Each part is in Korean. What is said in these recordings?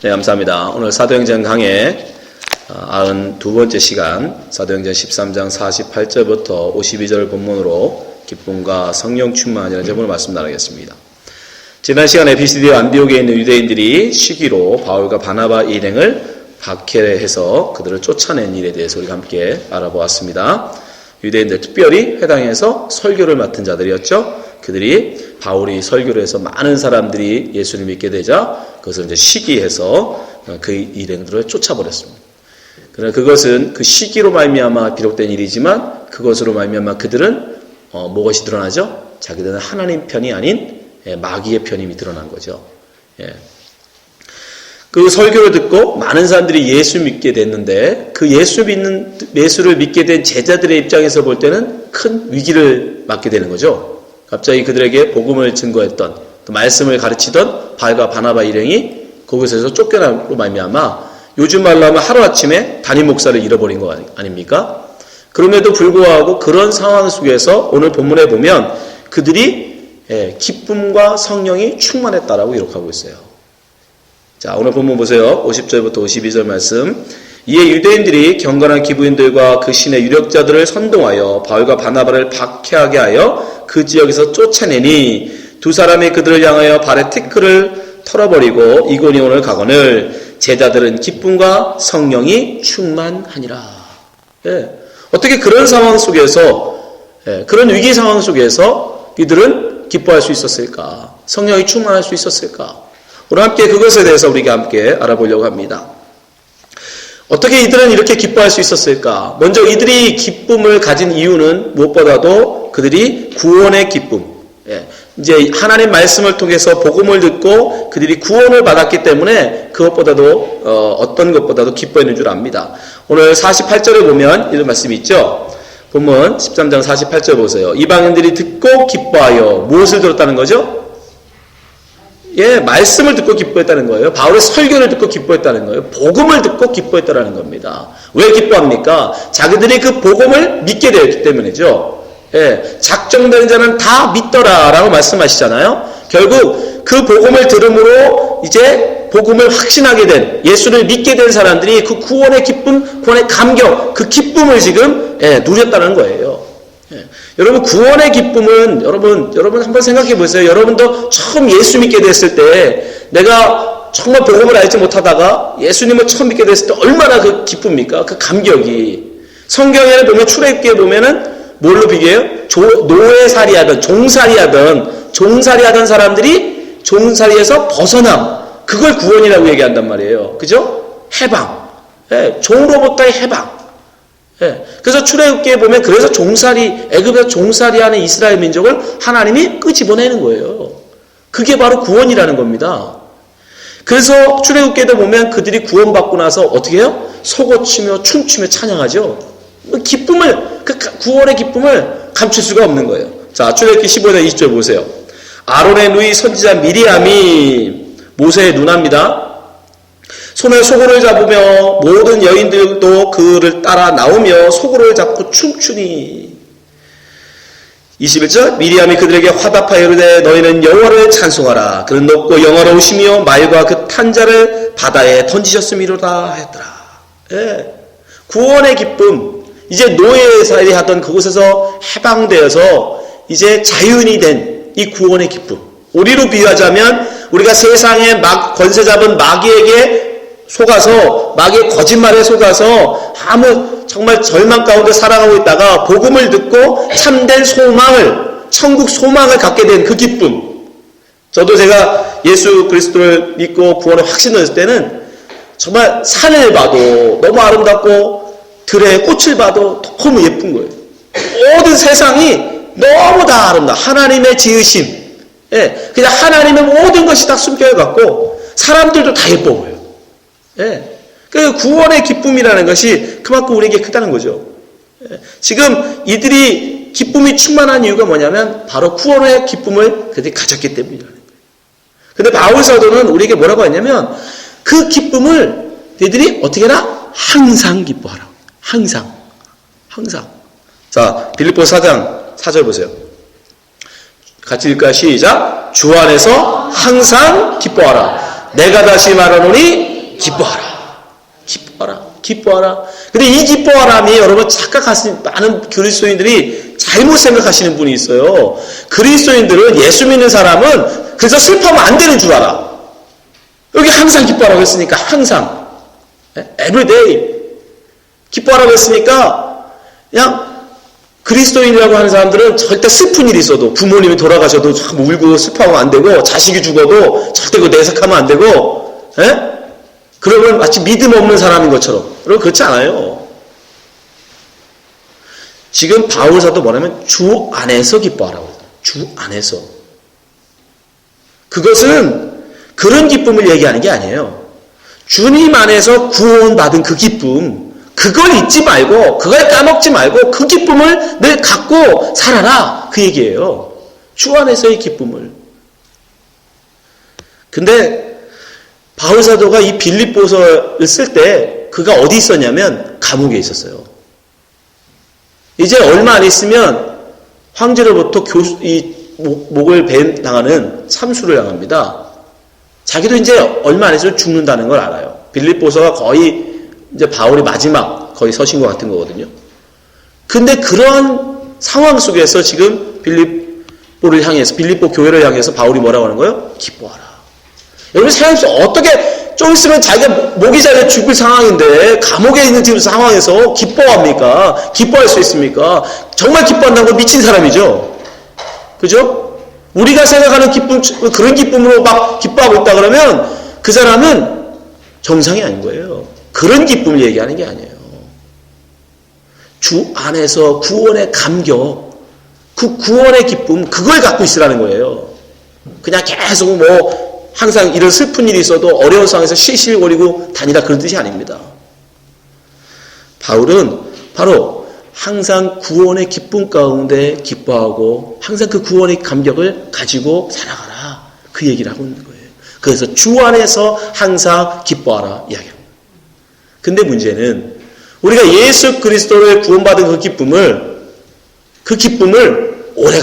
네, 감사합니다. 오늘 사도행전 강의 92번째 시간, 사도행전 13장 48절부터 52절 본문으로 기쁨과 성령 충만이라는 제목으로 말씀 나누겠습니다. 지난 시간에 피시디아 안디옥에 있는 유대인들이 시기로 바울과 바나바 일행을 박해해서 그들을 쫓아낸 일에 대해서 우리가 함께 알아보았습니다. 유대인들, 특별히 해당에서 설교를 맡은 자들이었죠. 그들이 바울이 설교를 해서 많은 사람들이 예수를 믿게 되자 그것을 이제 시기해서 그 일행들을 쫓아버렸습니다. 그러나 그것은 그 시기로 말미암아 비록된 일이지만 그것으로 말미암아 그들은 무엇이 드러나죠? 자기들은 하나님 편이 아닌 마귀의 편임이 드러난 거죠. 그 설교를 듣고 많은 사람들이 예수 믿게 됐는데 그 예수를 믿게 된 제자들의 입장에서 볼 때는 큰 위기를 맞게 되는 거죠. 갑자기 그들에게 복음을 증거했던 또 말씀을 가르치던 바울과 바나바 일행이 거기서 쫓겨남으로 말미암아 요즘 말로 하면 하루아침에 담임 목사를 잃어버린 거 아닙니까? 그럼에도 불구하고 그런 상황 속에서 오늘 본문에 보면 그들이 기쁨과 성령이 충만했다라고 기록하고 있어요. 자, 오늘 본문 보세요. 50절부터 52절 말씀. 이에 유대인들이 경건한 기부인들과 그 신의 유력자들을 선동하여 바울과 바나바를 박해하게 하여 그 지역에서 쫓아내니 두 사람이 그들을 향하여 발에 티끌을 털어버리고 이고니온을 가거늘 제자들은 기쁨과 성령이 충만하니라. 어떻게 그런 상황 속에서 그런 위기 상황 속에서 이들은 기뻐할 수 있었을까? 성령이 충만할 수 있었을까? 오늘 함께 그것에 대해서 우리가 함께 알아보려고 합니다. 어떻게 이들은 이렇게 기뻐할 수 있었을까? 먼저 이들이 기쁨을 가진 이유는 무엇보다도 그들이 구원의 기쁨, 이제 하나님 말씀을 통해서 복음을 듣고 그들이 구원을 받았기 때문에 그것보다도 어떤 것보다도 기뻐했는 줄 압니다. 오늘 48절에 보면 이런 말씀이 있죠. 본문 13장 48절 보세요. 이방인들이 듣고 기뻐하여 무엇을 들었다는 거죠? 말씀을 듣고 기뻐했다는 거예요. 바울의 설교를 듣고 기뻐했다는 거예요. 복음을 듣고 기뻐했다는 겁니다. 왜 기뻐합니까? 자기들이 그 복음을 믿게 되었기 때문이죠. 작정된 자는 다 믿더라라고 말씀하시잖아요. 결국 그 복음을 들음으로 이제 복음을 확신하게 된, 예수를 믿게 된 사람들이 그 구원의 기쁨, 구원의 감격, 그 기쁨을 지금 누렸다는 거예요. 여러분, 구원의 기쁨은 여러분 한번 생각해 보세요. 여러분도 처음 예수 믿게 됐을 때 내가 정말 복음을 알지 못하다가 예수님을 처음 믿게 됐을 때 얼마나 그 기쁩니까? 그 감격이. 성경에는 보면 출애굽기에 보면은 뭘로 비교해요? 노예살이하던 종살이하던 사람들이 종살이에서 벗어남, 그걸 구원이라고 얘기한단 말이에요. 그죠? 해방. 종으로부터의 해방. 그래서 출애굽기에 보면 그래서 애굽에서 종살이하는 이스라엘 민족을 하나님이 끄집어내는 거예요. 그게 바로 구원이라는 겁니다. 그래서 출애굽기에도 보면 그들이 구원받고 나서 어떻게 해요? 속옷치며 춤추며 찬양하죠. 그 구원의 기쁨을 감출 수가 없는 거예요. 자, 출애굽기 15장 20절 보세요. 아론의 누이 선지자 미리암이 모세의 누나입니다. 손에 소고를 잡으며 모든 여인들도 그를 따라 나오며 소고를 잡고 춤추니. 21절 미리암이 그들에게 화답하여 이르되 너희는 여호와를 찬송하라. 그는 높고 영화로우시며 말과 그 탄자를 바다에 던지셨음이로다 하였더라. 구원의 기쁨, 이제 노예살이 하던 그곳에서 해방되어서 이제 자유인이 된 이 구원의 기쁨. 우리로 비유하자면 우리가 세상에 권세 잡은 마귀에게 속아서, 마귀의 거짓말에 속아서 정말 절망 가운데 살아가고 있다가 복음을 듣고 참된 소망을, 천국 소망을 갖게 된 그 기쁨. 저도 제가 예수 그리스도를 믿고 구원을 확신했을 때는 정말 산을 봐도 너무 아름답고 들에 꽃을 봐도 너무 예쁜 거예요. 모든 세상이 너무 다 아름다워. 하나님의 지으심. 그냥 하나님의 모든 것이 다 숨겨갖고 사람들도 다 예뻐 보여요. 그 구원의 기쁨이라는 것이 그만큼 우리에게 크다는 거죠. 지금 이들이 기쁨이 충만한 이유가 뭐냐면 바로 구원의 기쁨을 그들이 가졌기 때문이라는 거예요. 근데 바울 사도는 우리에게 뭐라고 하냐면 그 기쁨을 너희들이 어떻게 하라? 항상 기뻐하라. 항상. 자, 빌립보서 4장 4절 보세요. 같이 읽을까요? 시작. 주 안에서 항상 기뻐하라. 내가 다시 말하노니 기뻐하라. 기뻐하라. 기뻐하라. 근데 이 기뻐하라니 여러분 착각하시는 많은 그리스도인들이 잘못 생각하시는 분이 있어요. 그리스도인들은 예수 믿는 사람은 그래서 슬퍼하면 안 되는 줄 알아. 여기 항상 기뻐하라고 했으니까 항상 every day 기뻐하라고 했으니까 그냥 그리스도인이라고 하는 사람들은 절대 슬픈 일이 있어도 부모님이 돌아가셔도 참 울고 슬퍼하면 안 되고 자식이 죽어도 절대 그 내색하면 안 되고 그러면 마치 믿음 없는 사람인 것처럼. 여러분 그렇지 않아요. 지금 바울 사도 뭐냐면 주 안에서 기뻐하라고 해요. 주 안에서. 그것은 그런 기쁨을 얘기하는 게 아니에요. 주님 안에서 구원받은 그 기쁨, 그걸 잊지 말고 그걸 까먹지 말고 그 기쁨을 늘 갖고 살아라 그 얘기예요. 주 안에서의 기쁨을. 근데 바울 사도가 이 빌립보서를 쓸 때 그가 어디 있었냐면 감옥에 있었어요. 이제 얼마 안 있으면 황제로부터 목을 당하는 참수를 당합니다. 자기도 이제 얼마 안 있으면 죽는다는 걸 알아요. 빌립보서가 거의 이제 바울이 마지막 거의 서신 것 같은 거거든요. 근데 그런 상황 속에서 지금 빌립보를 향해서 빌립보 교회를 향해서 바울이 뭐라고 하는 거예요? 기뻐하라. 여러분 생각해보세요. 어떻게 좀 있으면 자기가 목이 잘려 죽을 상황인데 감옥에 있는 지금 상황에서 기뻐합니까? 기뻐할 수 있습니까? 정말 기뻐한다고 미친 사람이죠. 그죠? 우리가 생각하는 기쁨, 그런 기쁨으로 막 기뻐하고 있다 그러면 그 사람은 정상이 아닌 거예요. 그런 기쁨을 얘기하는 게 아니에요. 주 안에서 구원의 감격, 그 구원의 기쁨, 그걸 갖고 있으라는 거예요. 그냥 계속 뭐 항상 이런 슬픈 일이 있어도 어려운 상황에서 실실거리고 다니라 그런 뜻이 아닙니다. 바울은 바로 항상 구원의 기쁨 가운데 기뻐하고 항상 그 구원의 감격을 가지고 살아가라 그 얘기를 하고 있는 거예요. 그래서 주 안에서 항상 기뻐하라 이야기합니다. 근데 문제는 우리가 예수 그리스도를 구원받은 그 기쁨을 오래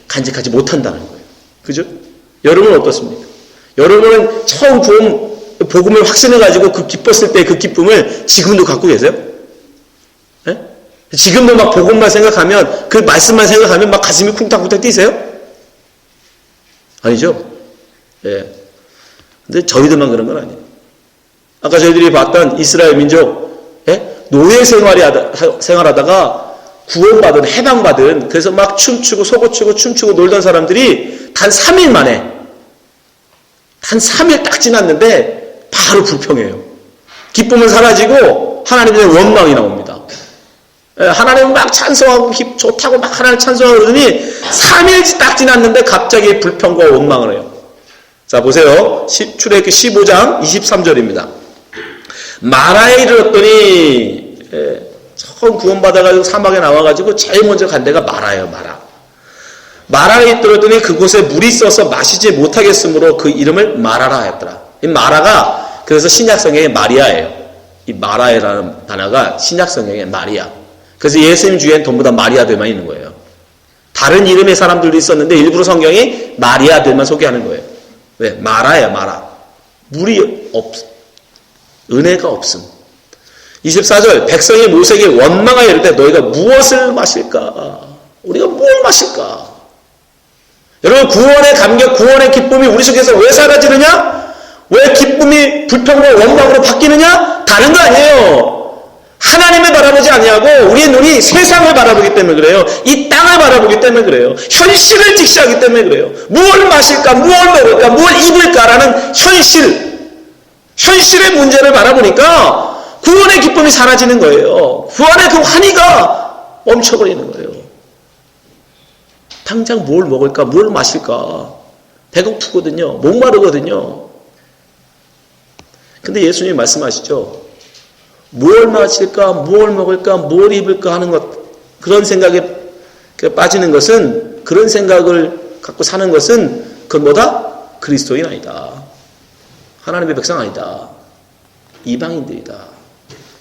간직하지 못한다는 거예요. 그죠? 여러분은 어떻습니까? 여러분은 처음 복음을 확신해가지고 그 기뻤을 때 그 기쁨을 지금도 갖고 계세요? 네? 지금도 막 복음만 생각하면 그 말씀만 생각하면 막 가슴이 쿵탕쿵탕 뛰세요? 아니죠? 예. 근데 저희들만 그런 건 아니에요. 아까 저희들이 봤던 이스라엘 민족, 노예 생활하다가 구원받은, 해방받은, 그래서 막 춤추고 춤추고 놀던 사람들이 단 3일 만에, 단 3일 딱 지났는데 바로 불평해요. 기쁨은 사라지고 하나님의 원망이 나옵니다. 하나님 막 찬송하고 좋다고 막 하나님 찬송하고 그러더니 3일 딱 지났는데 갑자기 불평과 원망을 해요. 자 보세요. 출애굽기 15장 23절입니다. 마라에 이르렀더니 처음 구원받아가지고 사막에 나와가지고 제일 먼저 간 데가 마라예요. 마라에 이르렀더니 그곳에 물이 있어서 마시지 못하겠으므로 그 이름을 마라라 하였더라. 이 마라가 그래서 신약성경의 마리아예요. 이 마라라는 단어가 신약성경의 마리아. 그래서 예수님 주위엔 전부 다 마리아들만 있는 거예요. 다른 이름의 사람들도 있었는데 일부러 성경이 마리아들만 소개하는 거예요. 왜? 마라예요. 마라. 물이 없어. 은혜가 없음. 24절 백성이 모세에게 원망하여 이르되 너희가 무엇을 마실까? 우리가 뭘 마실까? 여러분 구원의 감격, 구원의 기쁨이 우리 속에서 왜 사라지느냐? 왜 기쁨이 불평과 원망으로 바뀌느냐? 다른 거 아니에요. 하나님을 바라보지 아니하고 우리의 눈이 세상을 바라보기 때문에 그래요. 이 땅을 바라보기 때문에 그래요. 현실을 직시하기 때문에 그래요. 무엇을 마실까? 무엇을 먹을까? 무엇을 입을까라는 현실의 문제를 바라보니까 구원의 기쁨이 사라지는 거예요. 구원의 그 환희가 멈춰버리는 거예요. 당장 뭘 먹을까? 뭘 마실까? 배고프거든요. 목마르거든요. 근데 예수님이 말씀하시죠. 뭘 마실까? 뭘 먹을까? 뭘 입을까? 하는 것, 그런 생각에 빠지는 것은, 그런 생각을 갖고 사는 것은 그건 뭐다? 그리스도인 아니다. 하나님의 백성 아니다. 이방인들이다.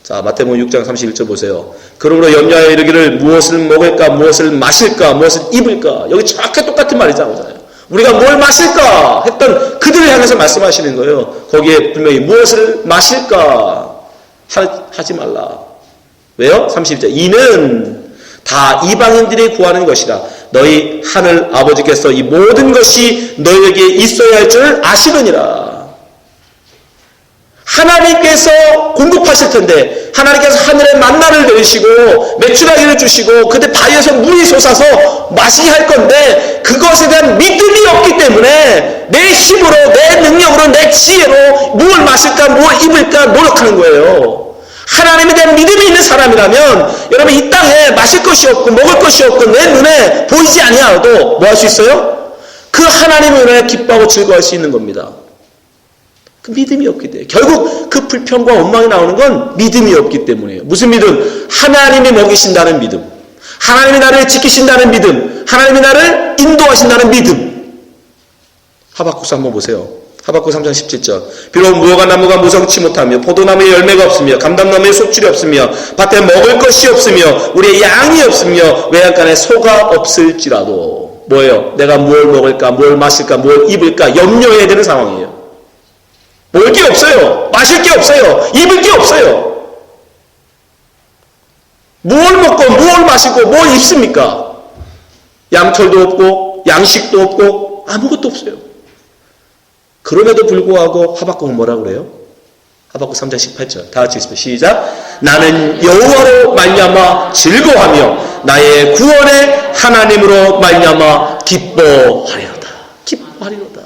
자, 마태복음 6장 31절 보세요. 그러므로 염려하여 이르기를 무엇을 먹을까, 무엇을 마실까, 무엇을 입을까. 여기 정확히 똑같은 말이 나오잖아요. 우리가 뭘 마실까 했던 그들을 향해서 말씀하시는 거예요. 거기에 분명히 무엇을 마실까 하지 말라. 왜요? 30절. 이는 다 이방인들이 구하는 것이라. 너희 하늘 아버지께서 이 모든 것이 너희에게 있어야 할 줄 아시느니라. 하나님께서 공급하실 텐데 하나님께서 하늘에 만나를 내리시고 메추라기를 주시고 그때 바위에서 물이 솟아서 마시게 할 건데 그것에 대한 믿음이 없기 때문에 내 힘으로 내 능력으로 내 지혜로 무엇을 마실까 무엇을 입을까 노력하는 거예요. 하나님에 대한 믿음이 있는 사람이라면 여러분 이 땅에 마실 것이 없고 먹을 것이 없고 내 눈에 보이지 아니하여도 뭐 할 수 있어요? 그 하나님의 은혜에 기뻐하고 즐거워할 수 있는 겁니다. 그 믿음이 없기 때문에 결국 그 불평과 원망이 나오는 건 믿음이 없기 때문이에요. 무슨 믿음? 하나님이 먹이신다는 믿음, 하나님이 나를 지키신다는 믿음, 하나님이 나를 인도하신다는 믿음. 하박국서 한번 보세요. 하박국 3장 17절. 비록 무화과 나무가 무성치 못하며 포도나무에 열매가 없으며 감람나무에 속줄이 없으며 밭에 먹을 것이 없으며 우리의 양이 없으며 외양간에 소가 없을지라도 뭐예요? 내가 뭘 먹을까 뭘 마실까 뭘 입을까 염려해야 되는 상황이에요. 먹을 게 없어요. 마실 게 없어요. 입을 게 없어요. 뭘 먹고 뭘 마시고 뭘 입습니까? 양털도 없고 양식도 없고 아무것도 없어요. 그럼에도 불구하고 하박국은 뭐라고 그래요? 하박국 3장 18절 다 같이 읽습니다. 시작. 나는 여호와로 말미암아 즐거워하며 나의 구원의 하나님으로 말미암아 기뻐하리로다. 기뻐하리로다.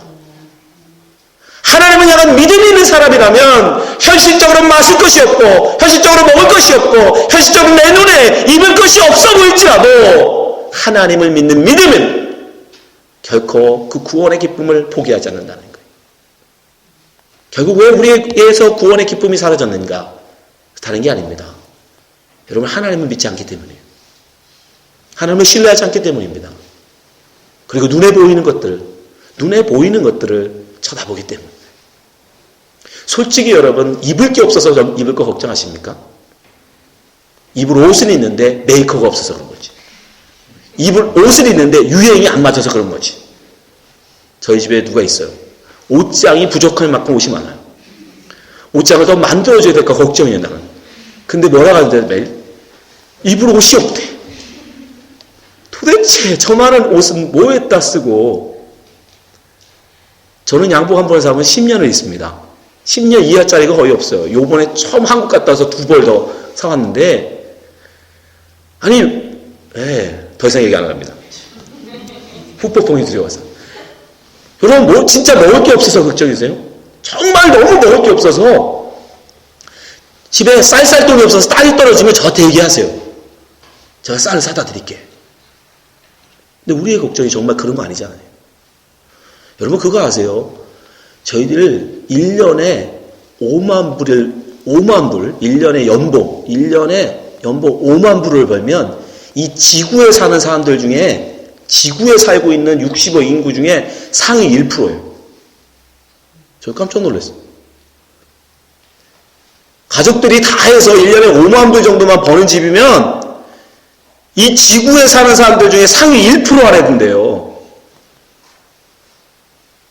하나님을 향한 믿음이 있는 사람이라면 현실적으로 마실 것이 없고 현실적으로 먹을 것이 없고 현실적으로 내 눈에 입을 것이 없어 보일지라도 하나님을 믿는 믿음은 결코 그 구원의 기쁨을 포기하지 않는다는 거예요. 결국 왜 우리에게서 구원의 기쁨이 사라졌는가? 다른 게 아닙니다. 여러분 하나님을 믿지 않기 때문이에요. 하나님을 신뢰하지 않기 때문입니다. 그리고 눈에 보이는 것들을 쳐다보기 때문에. 솔직히 여러분 입을 게 없어서 입을 거 걱정하십니까? 입을 옷은 있는데 메이커가 없어서 그런 거지. 입을 옷은 있는데 유행이 안 맞아서 그런 거지. 저희 집에 누가 있어요. 옷장이 부족할 만큼 옷이 많아요. 옷장을 더 만들어줘야 될까 걱정이에요 나는. 근데 뭐라고 하는데 매일 입을 옷이 없대. 도대체 저 많은 옷은 뭐에다 쓰고. 저는 양복 한 번 사면 10년을 입습니다. 10년 이하짜리가 거의 없어요. 요번에 처음 한국 갔다 와서 2벌 더 사왔는데 더 이상 얘기 안 합니다. 후폭풍이 들어와서. 여러분 진짜 먹을 게 없어서 걱정이세요? 정말 너무 먹을 게 없어서 집에 쌀쌀돈이 없어서 쌀이 떨어지면 저한테 얘기하세요. 제가 쌀을 사다 드릴게. 근데 우리의 걱정이 정말 그런 거 아니잖아요. 여러분 그거 아세요? 저희들 1년에 5만 불, 1년에 연봉 5만 불을 벌면 이 지구에 사는 사람들 중에 지구에 살고 있는 60억 인구 중에 상위 1%예요. 저 깜짝 놀랐어요. 가족들이 다 해서 1년에 5만 불 정도만 버는 집이면 이 지구에 사는 사람들 중에 상위 1% 안에 든대요.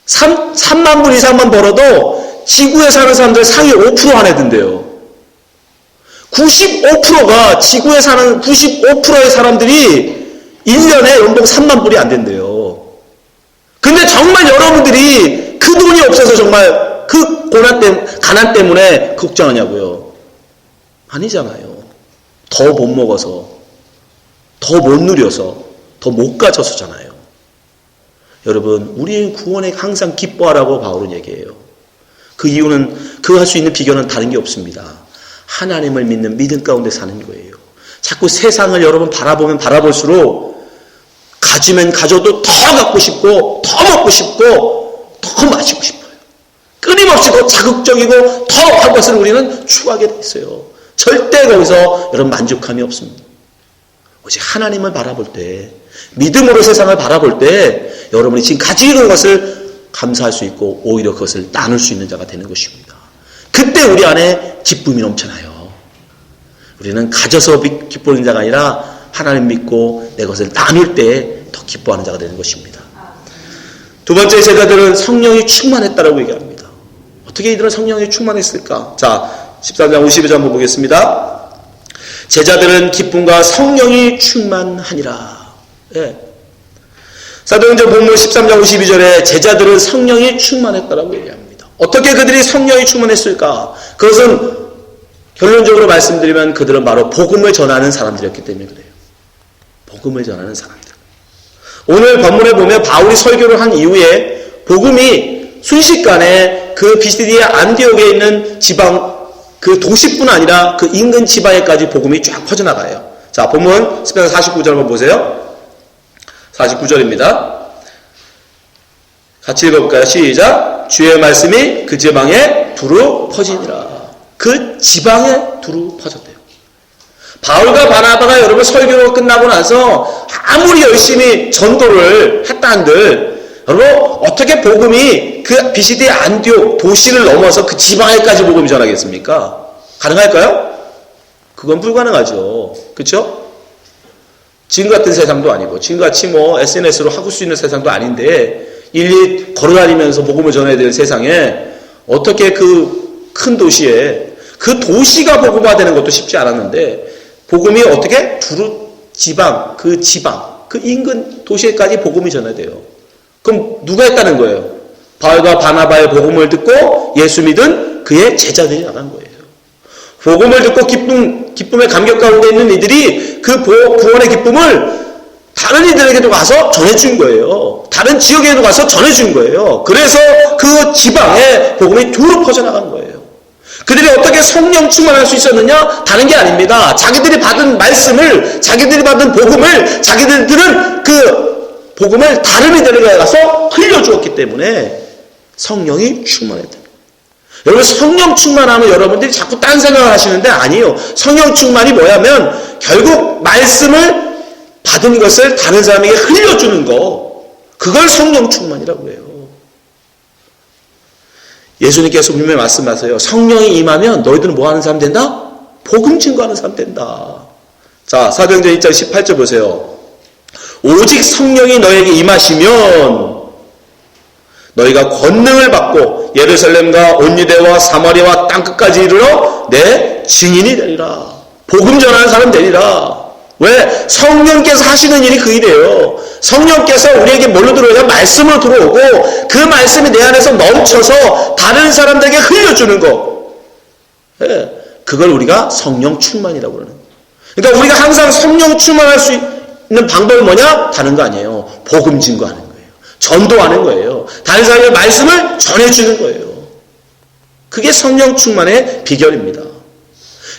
3만 불 이상만 벌어도 지구에 사는 사람들 상위 5% 안에 든대요. 95%가 지구에 사는 95%의 사람들이 1년에 연봉 3만 불이 안 된대요. 근데 정말 여러분들이 그 돈이 없어서 정말 그 가난 때문에 걱정하냐고요. 아니잖아요. 더 못 먹어서, 더 못 누려서, 더 못 가져서잖아요. 여러분, 우리의 구원에 항상 기뻐하라고 바울은 얘기해요. 그 이유는, 그 할 수 있는 비결은 다른 게 없습니다. 하나님을 믿는 믿음 가운데 사는 거예요. 자꾸 세상을 여러분 바라보면 바라볼수록 가지면 가져도 더 갖고 싶고, 더 먹고 싶고, 더 마시고 싶어요. 끊임없이 더 자극적이고 더 할 것을 우리는 추구하게 돼 있어요. 절대 거기서 여러분 만족함이 없습니다. 오직 하나님을 바라볼 때, 믿음으로 세상을 바라볼 때 여러분이 지금 가지고 있는 것을 감사할 수 있고 오히려 그것을 나눌 수 있는 자가 되는 것입니다. 그때 우리 안에 기쁨이 넘쳐나요. 우리는 가져서 기뻐하는 자가 아니라 하나님 믿고 내 것을 나눌 때 더 기뻐하는 자가 되는 것입니다. 두 번째, 제자들은 성령이 충만했다라고 얘기합니다. 어떻게 이들은 성령이 충만했을까? 자, 13장 52절 한번 보겠습니다. 제자들은 기쁨과 성령이 충만하니라. 예. 사도행전 본문 13장 52절에 제자들은 성령이 충만했다라고 얘기합니다. 어떻게 그들이 성령이 충만했을까? 그것은 결론적으로 말씀드리면 그들은 바로 복음을 전하는 사람들이었기 때문에 그래요. 복음을 전하는 사람들. 오늘 본문에 보면 바울이 설교를 한 이후에 복음이 순식간에 그 비시디의 안디옥에 있는 지방 그 도시뿐 아니라 그 인근 지방에까지 복음이 쫙 퍼져나가요. 자, 본문 10장 49절 한번 보세요. 49절입니다. 같이 읽어볼까요? 시작. 주의 말씀이 그 지방에 두루 퍼지니라. 그 지방에 두루 퍼졌대요. 바울과 바나바가 여러분 설교가 끝나고 나서 아무리 열심히 전도를 했다 한들 여러분 어떻게 복음이 그 비시디의 안디옥 도시를 넘어서 그 지방에까지 복음이 전하겠습니까? 가능할까요? 그건 불가능하죠. 그렇죠? 지금 같은 세상도 아니고 지금같이 뭐 SNS로 하고 수 있는 세상도 아닌데 일일이 걸어다니면서 복음을 전해야 될 세상에 어떻게 그 큰 도시에 그 도시가 복음화되는 것도 쉽지 않았는데 복음이 어떻게 두루 지방, 그 인근 도시에까지 복음이 전해돼요. 그럼 누가 했다는 거예요? 바울과 바나바의 복음을 듣고 예수 믿은 그의 제자들이 나간 거예요. 복음을 듣고 기쁨의 감격 가운데 있는 이들이 그 구원의 기쁨을 다른 이들에게도 가서 전해준 거예요. 다른 지역에도 가서 전해준 거예요. 그래서 그 지방에 복음이 두루 퍼져나간 거예요. 그들이 어떻게 성령 충만할 수 있었느냐? 다른 게 아닙니다. 자기들이 받은 말씀을, 자기들이 받은 복음을, 자기들은 그 복음을 다른 이들에게 가서 흘려주었기 때문에 성령이 충만했다. 여러분 성령 충만하면 여러분들이 자꾸 딴 생각을 하시는데 아니에요. 성령 충만이 뭐냐면 결국 말씀을 받은 것을 다른 사람에게 흘려주는 거. 그걸 성령 충만이라고 해요. 예수님께서 분명히 말씀하세요. 성령이 임하면 너희들은 뭐 하는 사람 된다? 복음 증거하는 사람 된다. 자, 사도행전 1장 18절 보세요. 오직 성령이 너에게 임하시면 너희가 권능을 받고 예루살렘과 온 유대와 사마리아와 땅끝까지 이르러 내 증인이 되리라. 복음 전하는 사람 되리라. 왜? 성령께서 하시는 일이 그 일이에요. 성령께서 우리에게 뭘로 들어오냐? 말씀으로 들어오고 그 말씀이 내 안에서 넘쳐서 다른 사람들에게 흘려주는 거. 네. 그걸 우리가 성령 충만이라고 그러는 거예요. 그러니까 우리가 항상 성령 충만할 수 있는 방법이 뭐냐? 다른 거 아니에요. 복음 증거하는 거예요. 전도하는 거예요. 다른 사람의 말씀을 전해주는 거예요. 그게 성령 충만의 비결입니다.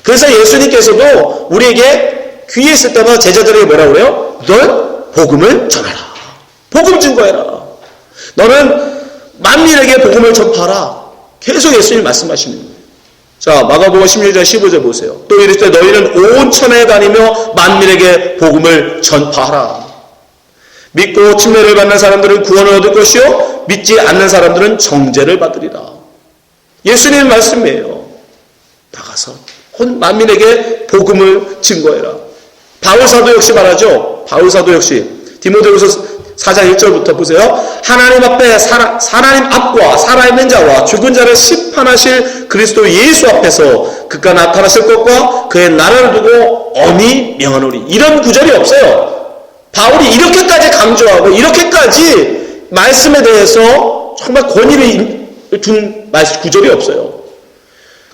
그래서 예수님께서도 우리에게 귀에 있을 때마다 제자들에게 뭐라고 그래요? 넌 복음을 전하라. 복음 증거해라. 너는 만민에게 복음을 전파하라. 계속 예수님이 말씀하시는 거예요. 자, 마가복음 16장 15절 보세요. 또 이르시되 너희는 온 천하에 다니며 만민에게 복음을 전파하라. 믿고 침례를 받는 사람들은 구원을 얻을 것이요 믿지 않는 사람들은 정죄를 받으리라. 예수님의 말씀이에요. 나가서 온 만민에게 복음을 증거해라. 바울사도 역시 말하죠. 바울사도 역시 디모데후서 4장 1절부터 보세요. 하나님 앞에 하나님 앞과 살아있는 자와 죽은 자를 심판하실 그리스도 예수 앞에서 그가 나타나실 것과 그의 나라를 두고 엄히 명하노니. 이런 구절이 없어요. 바울이 이렇게까지 강조하고 이렇게까지 말씀에 대해서 정말 권위를 둔 구절이 없어요.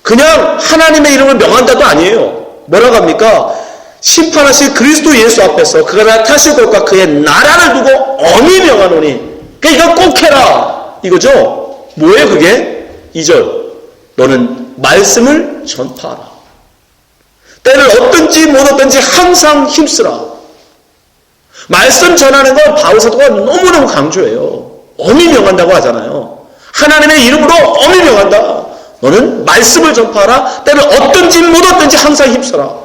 그냥 하나님의 이름을 명한다도 아니에요. 뭐라고 합니까? 심판하실 그리스도 예수 앞에서 그가 나타나실 것과 그의 나라를 두고 엄히 명하노니. 그러니까 이거 꼭 해라 이거죠. 뭐예요 그게? 2절 너는 말씀을 전파하라. 때를 얻든지 못 얻든지 항상 힘쓰라. 말씀 전하는 건 바울사도가 너무너무 강조해요. 엄히 명한다고 하잖아요. 하나님의 이름으로 엄히 명한다. 너는 말씀을 전파하라. 때를 얻든지 못 얻든지 항상 힘써라.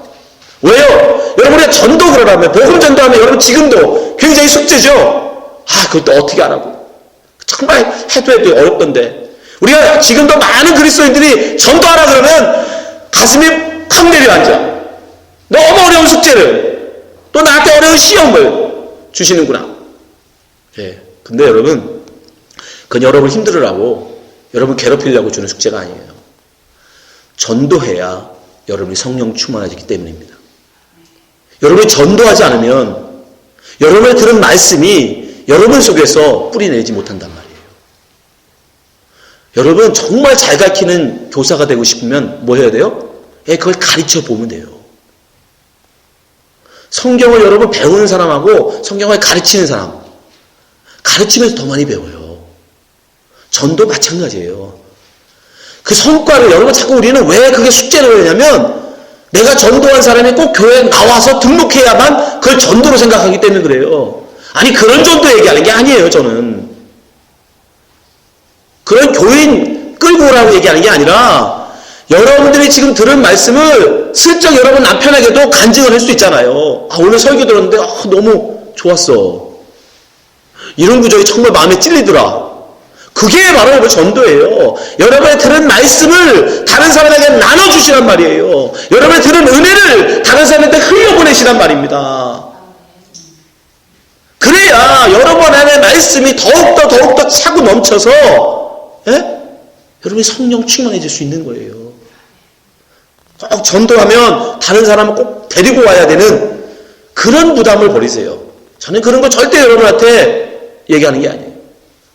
왜요? 여러분 우리가 전도 그러라면 복음 전도하면 여러분 지금도 굉장히 숙제죠. 그것도 어떻게 하라고. 정말 해도 어렵던데. 우리가 지금도 많은 그리스도인들이 전도하라 그러면 가슴이 팍 내려앉아. 너무 어려운 숙제를 또 나한테 어려운 시험을 주시는구나. 예. 근데 여러분 그건 여러분 힘들으라고, 여러분 괴롭히려고 주는 숙제가 아니에요. 전도해야 여러분이 성령 충만해지기 때문입니다. 여러분이 전도하지 않으면 여러분의 들은 말씀이 여러분 속에서 뿌리내지 못한단 말이에요. 여러분 정말 잘 가르치는 교사가 되고 싶으면 뭐 해야 돼요? 그걸 가르쳐 보면 돼요. 성경을 여러분 배우는 사람하고 성경을 가르치는 사람, 가르치면서 더 많이 배워요. 전도 마찬가지예요. 그 성과를 여러분 자꾸 우리는 왜 그게 숙제를 하냐면 내가 전도한 사람이 꼭 교회에 나와서 등록해야만 그걸 전도로 생각하기 때문에 그래요. 아니 그런 전도 얘기하는 게 아니에요. 저는 그런 교인 끌고 오라고 얘기하는 게 아니라 여러분들이 지금 들은 말씀을 슬쩍 여러분 남편에게도 간증을 할 수 있잖아요. 오늘 설교 들었는데 너무 좋았어. 이런 구절이 정말 마음에 찔리더라. 그게 바로 전도예요. 여러분의 들은 말씀을 다른 사람에게 나눠주시란 말이에요. 여러분의 들은 은혜를 다른 사람한테 흘려보내시란 말입니다. 그래야 여러분 안에 말씀이 더욱더 차고 넘쳐서 여러분이 성령 충만해질 수 있는 거예요. 꼭 전도하면 다른 사람을 꼭 데리고 와야 되는 그런 부담을 버리세요. 저는 그런 거 절대 여러분한테 얘기하는 게 아니에요.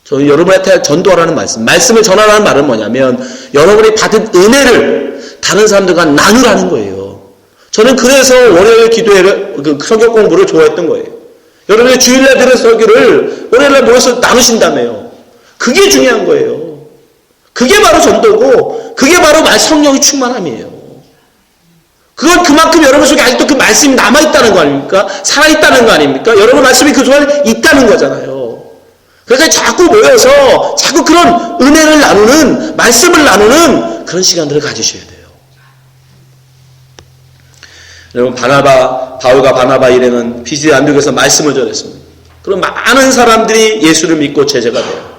저는 여러분한테 전도하라는 말씀을 전하라는 말은 뭐냐면 여러분이 받은 은혜를 다른 사람들과 나누라는 거예요. 저는 그래서 월요일 기도회를, 성경 공부를 좋아했던 거예요. 여러분이 주일날 들은 설교를 월요일날 모여서 나누신다며요. 그게 중요한 거예요. 그게 바로 전도고 그게 바로 성령의 충만함이에요. 그건 그만큼 여러분 속에 아직도 그 말씀이 남아있다는 거 아닙니까? 살아있다는 거 아닙니까? 여러분 말씀이 그 속에 있다는 거잖아요. 그러니까 자꾸 모여서 자꾸 그런 은혜를 나누는, 말씀을 나누는 그런 시간들을 가지셔야 돼요. 여러분 바울과 바나바 일행은 피시디 안디옥에서 말씀을 전했습니다. 그럼 많은 사람들이 예수를 믿고 제자가 돼요.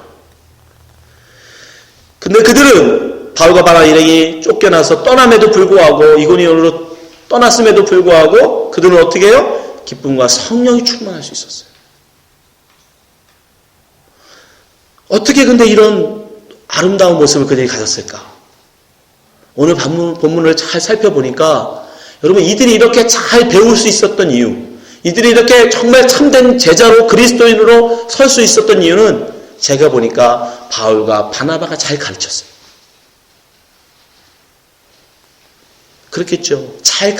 근데 그들은 바울과 바나바 일행이 쫓겨나서 떠남에도 불구하고 이고니온으로 떠났음에도 불구하고 그들은 어떻게 해요? 기쁨과 성령이 충만할 수 있었어요. 어떻게 근데 이런 아름다운 모습을 그들이 가졌을까? 오늘 본문을 잘 살펴보니까 여러분 이들이 이렇게 잘 배울 수 있었던 이유, 이들이 이렇게 정말 참된 제자로 그리스도인으로 설 수 있었던 이유는 제가 보니까 바울과 바나바가 잘 가르쳤어요. 그렇겠죠. 잘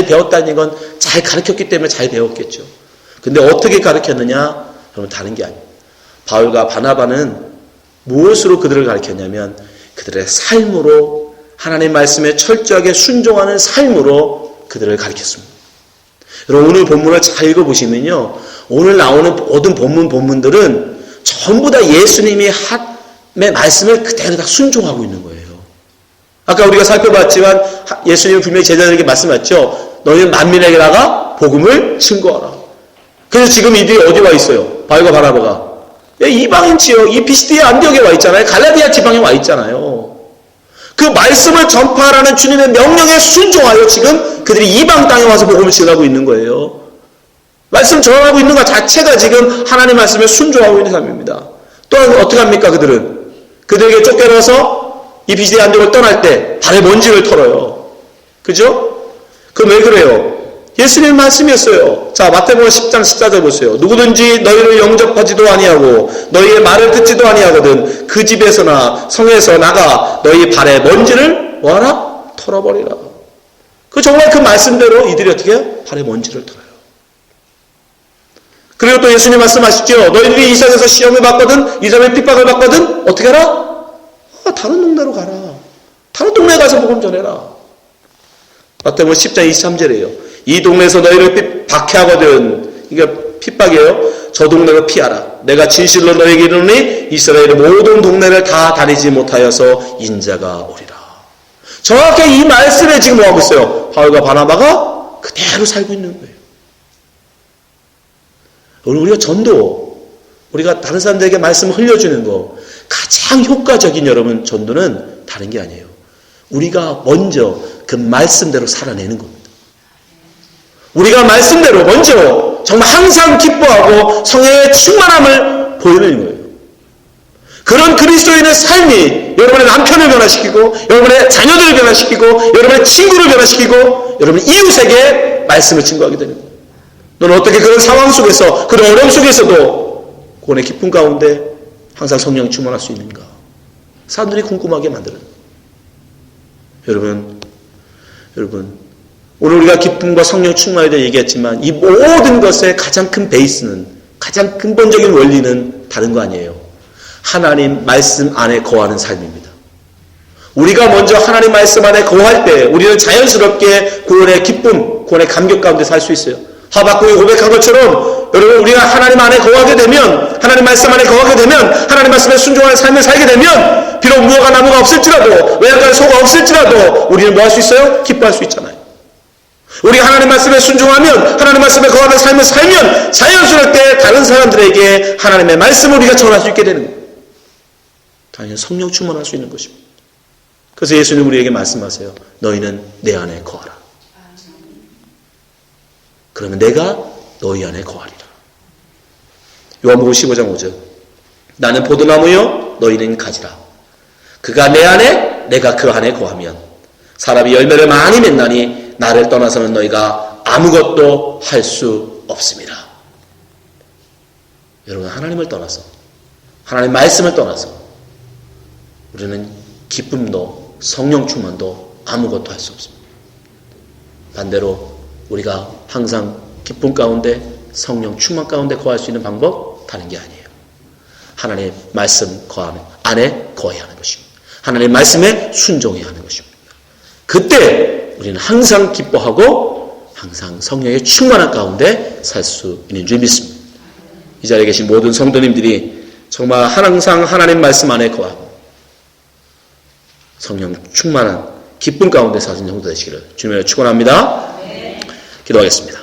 배웠다는 건 잘 가르쳤기 때문에 잘 배웠겠죠. 근데 어떻게 가르쳤느냐? 여러분 다른 게 아니에요. 바울과 바나바는 무엇으로 그들을 가르쳤냐면 그들의 삶으로 하나님 말씀에 철저하게 순종하는 삶으로 그들을 가르쳤습니다. 여러분 오늘 본문을 잘 읽어보시면요. 오늘 나오는 모든 본문들은 전부 다 예수님의 말씀을 그대로 다 순종하고 있는 거예요. 아까 우리가 살펴봤지만 예수님은 분명히 제자들에게 말씀하셨죠. 너희는 만민에게 나가 복음을 증거하라. 그래서 지금 이들이 어디 와 있어요? 바울과 바나바가 이방인 지역, 이 피시디 안디옥에 와 있잖아요. 갈라디아 지방에 와 있잖아요. 그 말씀을 전파하라는 주님의 명령에 순종하여 지금 그들이 이방 땅에 와서 복음을 전하고 있는 거예요. 말씀 전하고 있는 것 자체가 지금 하나님 말씀에 순종하고 있는 삶입니다. 또한 어떻게 합니까? 그들에게 쫓겨나서 이 피시디 안디옥을 떠날 때 발에 먼지를 털어요. 그죠? 그럼 왜 그래요? 예수님 말씀이었어요. 자, 마태복음 10장 14절 보세요. 누구든지 너희를 영접하지도 아니하고 너희의 말을 듣지도 아니하거든 그 집에서나 성에서 나가 너희 발에 먼지를 뭐하라? 털어버리라. 정말 그 말씀대로 이들이 어떻게 해요? 발에 먼지를 털어요. 그리고 또 예수님 말씀하시죠. 너희들이 이 세상에서 시험을 받거든 이 사람의 핍박을 받거든 어떻게 하라? 다른 동네로 가라. 다른 동네에 가서 복음 전해라. 마태복음 10장 23절이에요. 이 동네에서 너희를 박해하거든. 이게 핍박이에요. 저 동네를 피하라. 내가 진실로 너희에게 이르노니 이스라엘의 모든 동네를 다 다니지 못하여서 인자가 오리라. 정확히 이 말씀에 지금 뭐하고 있어요? 바울과 바나바가 그대로 살고 있는 거예요. 우리가 전도, 우리가 다른 사람들에게 말씀을 흘려주는 거 가장 효과적인 여러분 전도는 다른 게 아니에요. 우리가 먼저 그 말씀대로 살아내는 겁니다. 우리가 말씀대로 먼저 정말 항상 기뻐하고 성령의 충만함을 보이는 거예요. 그런 그리스도인의 삶이 여러분의 남편을 변화시키고 여러분의 자녀들을 변화시키고 여러분의 친구를 변화시키고 여러분의 이웃에게 말씀을 증거하게 됩니다. 너는 어떻게 그런 상황 속에서 그런 어려움 속에서도 구원의 기쁨 가운데 항상 성령 충만할 수 있는가? 사람들이 궁금하게 만드는. 여러분 오늘 우리가 기쁨과 성령 충만에 대해 얘기했지만 이 모든 것의 가장 큰 베이스는 가장 근본적인 원리는 다른 거 아니에요. 하나님 말씀 안에 거하는 삶입니다. 우리가 먼저 하나님 말씀 안에 거할 때 우리는 자연스럽게 구원의 기쁨, 구원의 감격 가운데 살 수 있어요. 하박국이 고백한 것처럼 여러분 우리가 하나님 안에 거하게 되면 하나님 말씀 안에 거하게 되면 하나님 말씀에 순종하는 삶을 살게 되면 비록 무화과 나무가 없을지라도 외양간 소가 없을지라도 우리는 뭐 할 수 있어요? 기뻐할 수 있잖아요. 우리가 하나님 말씀에 순종하면 하나님 말씀에 거하는 삶을 살면 자연스럽게 다른 사람들에게 하나님의 말씀을 우리가 전할 수 있게 되는 거예요. 당연히 성령 충만할 수 있는 것입니다. 그래서 예수님 우리에게 말씀하세요. 너희는 내 안에 거하라. 그러면 내가 너희 안에 거하리라. 요한복음 15장 5절. 나는 포도나무요 너희는 가지라. 그가 내 안에 내가 그 안에 거하면 사람이 열매를 많이 맺나니 나를 떠나서는 너희가 아무것도 할 수 없습니다. 여러분 하나님을 떠나서 하나님 말씀을 떠나서 우리는 기쁨도 성령 충만도 아무것도 할 수 없습니다. 반대로 우리가 항상 기쁨 가운데 성령 충만 가운데 거할 수 있는 방법 다른 게 아니에요. 하나님의 말씀 안에 거해야 하는 것입니다. 하나님의 말씀에 순종해야 하는 것입니다. 그때 우리는 항상 기뻐하고 항상 성령의 충만한 가운데 살 수 있는 줄 믿습니다. 이 자리에 계신 모든 성도님들이 정말 항상 하나님 말씀 안에 거하고 성령 충만한 기쁨 가운데 사신 성도 되시기를 주님으로 축원합니다. 기도하겠습니다.